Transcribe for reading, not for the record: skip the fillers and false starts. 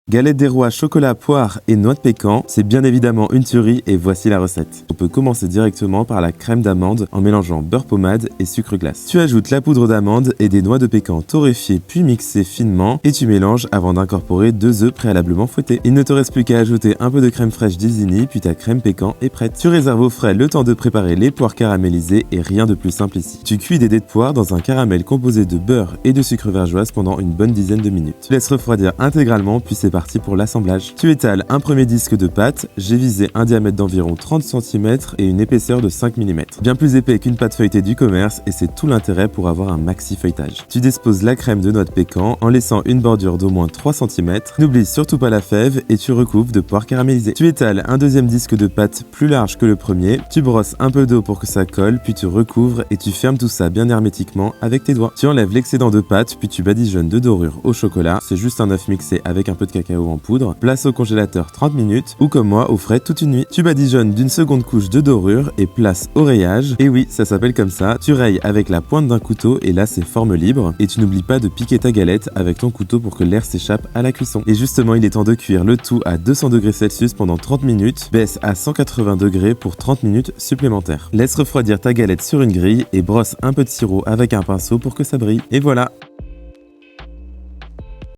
Galette des rois, chocolat, poire et noix de pécan, c'est bien évidemment une tuerie et voici la recette. On peut commencer directement par la crème d'amande en mélangeant beurre pommade et sucre glace. Tu ajoutes la poudre d'amande et des noix de pécan torréfiées puis mixées finement et tu mélanges avant d'incorporer 2 œufs préalablement fouettés. Il ne te reste plus qu'à ajouter un peu de crème fraîche d'Isigny puis ta crème pécan est prête. Tu réserves au frais le temps de préparer les poires caramélisées et rien de plus simple ici. Tu cuis des dés de poire dans un caramel composé de beurre et de sucre vergeoise pendant une bonne dizaine de minutes. Tu laisses refroidir intégralement puis c'est parti pour l'assemblage. Tu étales un premier disque de pâte, j'ai visé un diamètre d'environ 30 cm et une épaisseur de 5 mm. Bien plus épais qu'une pâte feuilletée du commerce et c'est tout l'intérêt pour avoir un maxi feuilletage. Tu disposes la crème de noix de pécan en laissant une bordure d'au moins 3 cm. N'oublie surtout pas la fève et tu recouvres de poire caramélisée. Tu étales un deuxième disque de pâte plus large que le premier, tu brosses un peu d'eau pour que ça colle, puis tu recouvres et tu fermes tout ça bien hermétiquement avec tes doigts. Tu enlèves l'excédent de pâte puis tu badigeonnes de dorure au chocolat, c'est juste un œuf mixé avec un peu de cacao en poudre, place au congélateur 30 minutes ou comme moi au frais toute une nuit. Tu badigeonnes d'une seconde couche de dorure et place au rayage. Et oui, ça s'appelle comme ça. Tu rayes avec la pointe d'un couteau et là c'est forme libre. Et tu n'oublies pas de piquer ta galette avec ton couteau pour que l'air s'échappe à la cuisson. Et justement, il est temps de cuire le tout à 200 degrés Celsius pendant 30 minutes. Baisse à 180 degrés pour 30 minutes supplémentaires. Laisse refroidir ta galette sur une grille et brosse un peu de sirop avec un pinceau pour que ça brille. Et voilà!